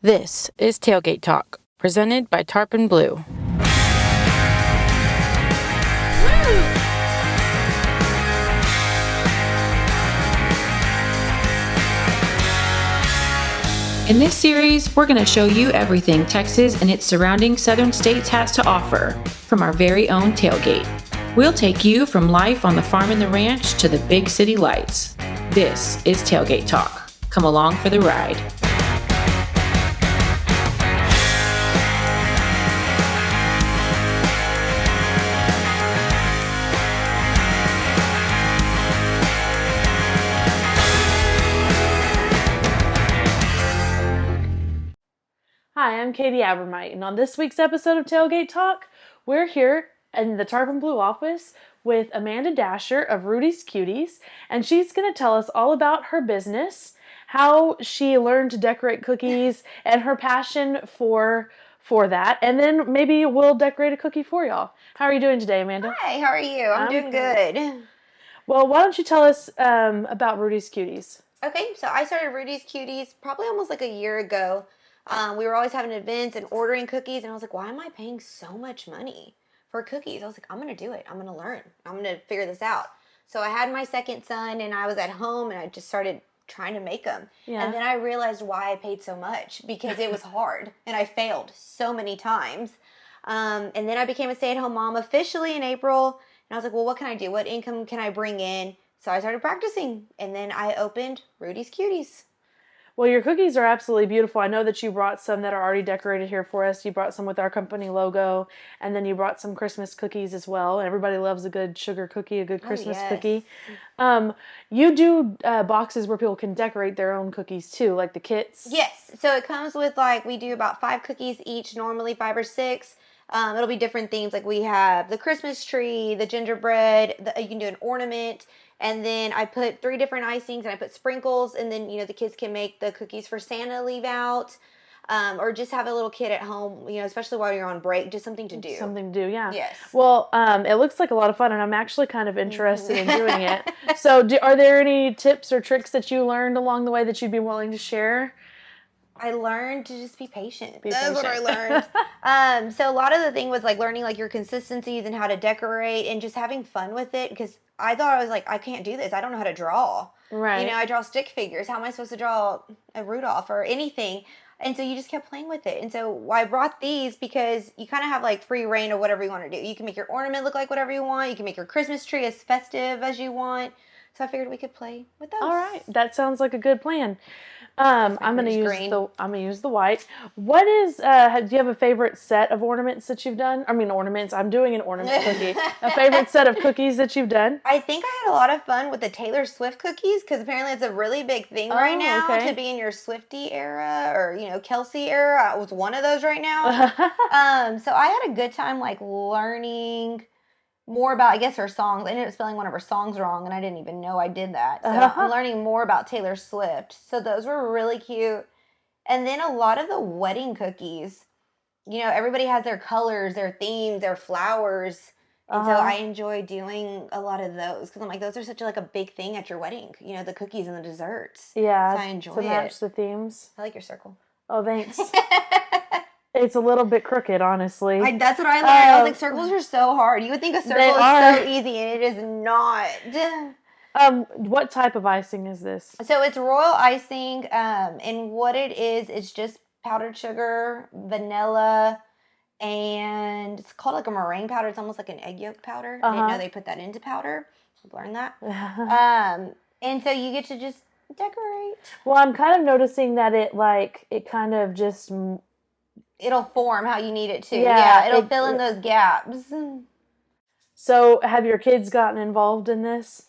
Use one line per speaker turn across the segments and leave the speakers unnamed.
This is Tailgate Talk, presented by Tarpon Blue. In this series, we're going to show you everything Texas and its surrounding southern states has to offer from our very own tailgate. We'll take you from life on the farm and the ranch to the big city lights. This is Tailgate Talk. Come along for the ride. Hi, I'm Katie Abrameit, and on this week's episode of Tailgate Talk, we're here in the Tarpon Blue office with Amanda Dasher of Rudy's Cuties, and she's going to tell us all about her business, how she learned to decorate cookies, and her passion for that, and then maybe we'll decorate a cookie for y'all. How are you doing today, Amanda?
Hi, how are you? I'm doing good.
Well, why don't you tell us about Rudy's Cuties?
Okay, so I started Rudy's Cuties probably almost like a year ago. We were always having events and ordering cookies, and I was like, why am I paying so much money for cookies? I was like, I'm going to do it. I'm going to learn. I'm going to figure this out. So I had my second son, and I was at home, and I just started trying to make them. Yeah. And then I realized why I paid so much, because it was hard, and I failed so many times. And then I became a stay-at-home mom officially in April, and I was like, well, what can I do? What income can I bring in? So I started practicing, and then I opened Rudy's Cuties.
Well, your cookies are absolutely beautiful. I know that you brought some that are already decorated here for us. You brought some with our company logo, and then you brought some Christmas cookies as well. Everybody loves a good sugar cookie, a good Christmas cookie. You do boxes where people can decorate their own cookies too, like the kits.
Yes. So it comes with we do about 5 cookies each, normally 5 or 6. It'll be different themes. Like we have the Christmas tree, the gingerbread, you can do an ornament. And then I put 3 different icings, and I put sprinkles, and then, the kids can make the cookies for Santa leave out, or just have a little kid at home, especially while you're on break, just something to do.
Something to do, yeah.
Yes.
Well, it looks like a lot of fun, and I'm actually kind of interested in doing it. So are there any tips or tricks that you learned along the way that you'd be willing to share?
I learned to just be patient. That's what I learned. So a lot of the thing was learning your consistencies and how to decorate and just having fun with it, because I thought I was I can't do this. I don't know how to draw.
Right.
I draw stick figures. How am I supposed to draw a Rudolph or anything? And so you just kept playing with it. And so I brought these because you kind of have free reign of whatever you want to do. You can make your ornament look like whatever you want. You can make your Christmas tree as festive as you want. So I figured we could play with those.
All right, that sounds like a good plan. I'm gonna use the white. What is? Do you have a favorite set of ornaments that you've done? I mean, ornaments. I'm doing an ornament cookie. A favorite set of cookies that you've done?
I think I had a lot of fun with the Taylor Swift cookies, because apparently it's a really big thing right now to be in your Swiftie era or Kelsey era. I was one of those right now. So I had a good time learning more about, I guess, her songs. I ended up spelling one of her songs wrong, and I didn't even know I did that. So I'm learning more about Taylor Swift. So those were really cute. And then a lot of the wedding cookies, everybody has their colors, their themes, their flowers. And so I enjoy doing a lot of those, because I'm like, those are such a big thing at your wedding, the cookies and the desserts.
Yeah.
So I enjoy
to match the themes.
I like your circle.
Oh, thanks. It's a little bit crooked, honestly.
That's what I learned. I was like, circles are so hard. You would think a circle is so easy, and it is not.
What type of icing is this?
So it's royal icing, and what it is just powdered sugar, vanilla, and it's called a meringue powder. It's almost like an egg yolk powder. I didn't know they put that into powder. I've learned that. And so you get to just decorate.
Well, I'm kind of noticing that it kind of just...
It'll form how you need it to. Yeah, it'll fill in those gaps.
So, have your kids gotten involved in this?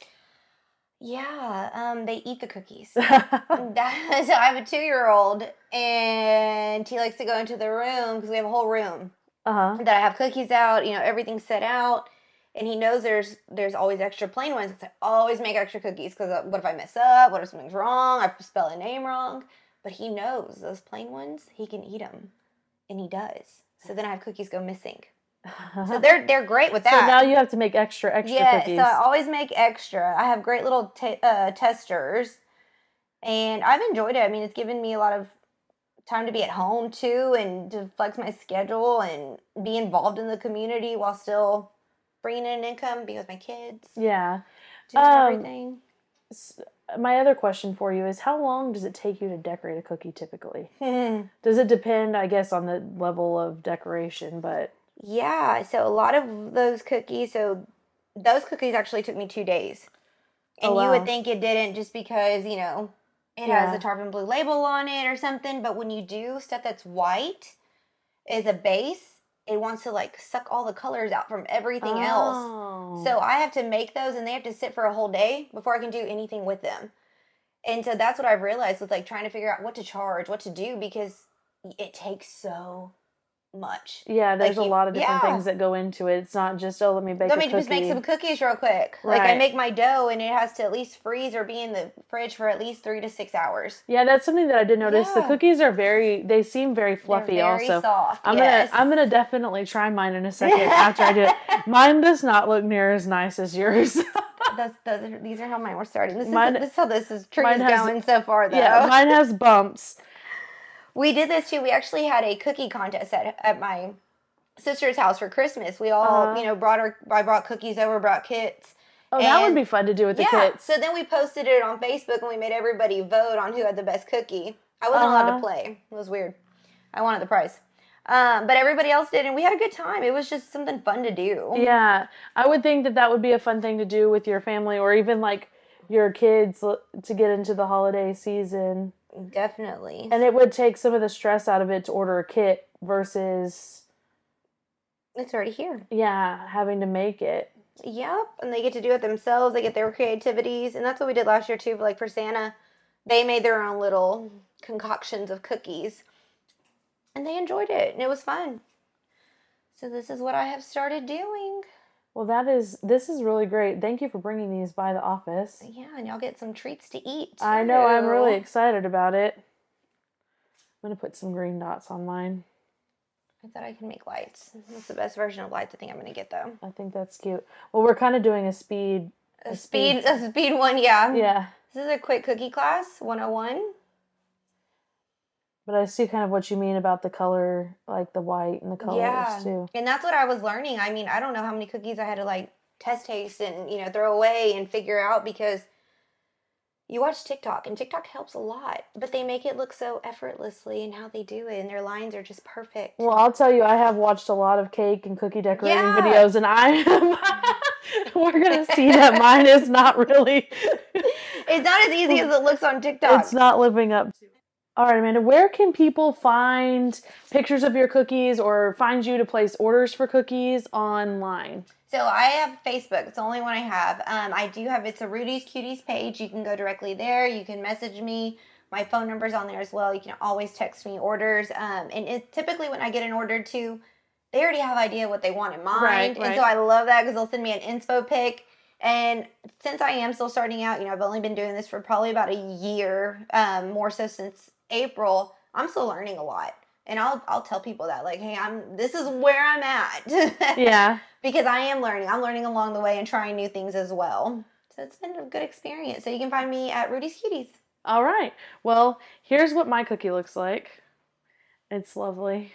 Yeah, they eat the cookies. So I have a 2-year-old, and he likes to go into the room, because we have a whole room that I have cookies out. Everything's set out, and he knows there's always extra plain ones. So I always make extra cookies, because what if I mess up? What if something's wrong? I spell a name wrong. But he knows those plain ones, he can eat them. And he does. So then I have cookies go missing. So they're great with that.
So now you have to make extra cookies.
Yeah, so I always make extra. I have great little testers, and I've enjoyed it. I mean, it's given me a lot of time to be at home too, and to flex my schedule and be involved in the community while still bringing in an income, be with my kids.
Yeah.
Doing everything.
My other question for you is, how long does it take you to decorate a cookie typically? Does it depend, I guess, on the level of decoration, but...
Yeah, so a lot of those cookies actually took me 2 days. And you would think it didn't just because, you know, it has a Tarpon Blue label on it or something, but when you do stuff that's white as a base, it wants to like suck all the colors out from everything else. So I have to make those, and they have to sit for a whole day before I can do anything with them. And so that's what I've realized with like trying to figure out what to charge, what to do, because it takes so much.
Yeah, there's a lot of different things that go into it. It's not just, let me bake a cookie.
Let me just make some cookies real quick. Right. Like I make my dough, and it has to at least freeze or be in the fridge for at least 3 to 6 hours.
Yeah, that's something that I did notice. Yeah. The cookies are they seem very fluffy. They're very
soft.
I'm gonna definitely try mine in a second after I do it. Mine does not look near as nice as yours.
These are how mine were starting. This is how this tree is going so far, though.
Yeah, mine has bumps.
We did this too. We actually had a cookie contest at my sister's house for Christmas. We all, I brought cookies over, brought kits.
Oh, that would be fun to do with the kits.
So then we posted it on Facebook, and we made everybody vote on who had the best cookie. I wasn't allowed to play. It was weird. I wanted the prize. But everybody else did, and we had a good time. It was just something fun to do.
Yeah. I would think that would be a fun thing to do with your family, or even like your kids, to get into the holiday season.
Definitely.
And it would take some of the stress out of it to order a kit versus...
It's already here.
Yeah, having to make it.
Yep, and they get to do it themselves. They get their creativities, and that's what we did last year too. Like for Santa, they made their own little concoctions of cookies, and they enjoyed it, and it was fun. So this is what I have started doing.
Well, this is really great. Thank you for bringing these by the office.
Yeah, and y'all get some treats to eat, too.
I know. I'm really excited about it. I'm going to put some green dots on mine.
I thought I could make lights. That's the best version of lights I think I'm going to get, though.
I think that's cute. Well, we're kind of doing a speed
one, yeah.
Yeah.
This is a quick cookie class, 101.
But I see kind of what you mean about the color, like the white and the colors, too.
And that's what I was learning. I mean, I don't know how many cookies I had to, like, test taste and, throw away and figure out, because you watch TikTok, and TikTok helps a lot. But they make it look so effortlessly in how they do it, and their lines are just perfect.
Well, I'll tell you, I have watched a lot of cake and cookie decorating videos, and we're going to see that mine is not really...
It's not as easy as it looks on TikTok.
It's not living up to it. All right, Amanda, where can people find pictures of your cookies or find you to place orders for cookies online?
So I have Facebook. It's the only one I have. I do have, it's a Rudy's Cuties page. You can go directly there. You can message me. My phone number's on there as well. You can always text me orders. And typically when I get an order too, they already have an idea what they want in mind. Right. And so I love that, because they'll send me an inspo pic. And since I am still starting out, I've only been doing this for probably about a year, more so since April. I'm still learning a lot, and I'll tell people that, like, hey, this is where I'm at.
Yeah.
Because I am learning. I'm learning along the way and trying new things as well. So it's been a good experience. So you can find me at Rudy's Cuties.
All right. Well, here's what my cookie looks like. It's lovely.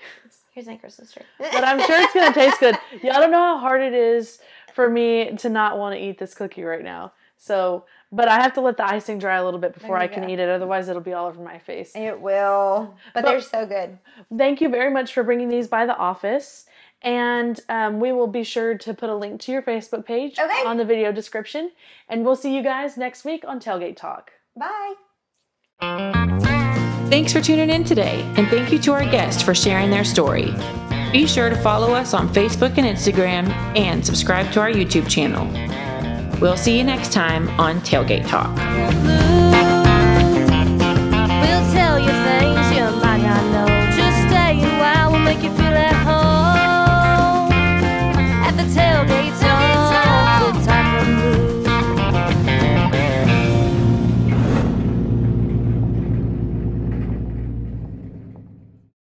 Here's my Christmas tree.
But I'm sure it's going to taste good. Y'all don't know how hard it is for me to not want to eat this cookie right now. So, but I have to let the icing dry a little bit before I can eat it. Otherwise, it'll be all over my face.
It will. But they're so good.
Thank you very much for bringing these by the office. And we will be sure to put a link to your Facebook page on the video description. And we'll see you guys next week on Tailgate Talk.
Bye.
Thanks for tuning in today. And thank you to our guests for sharing their story. Be sure to follow us on Facebook and Instagram, and subscribe to our YouTube channel. We'll see you next time on Tailgate Talk.
We'll tell you things.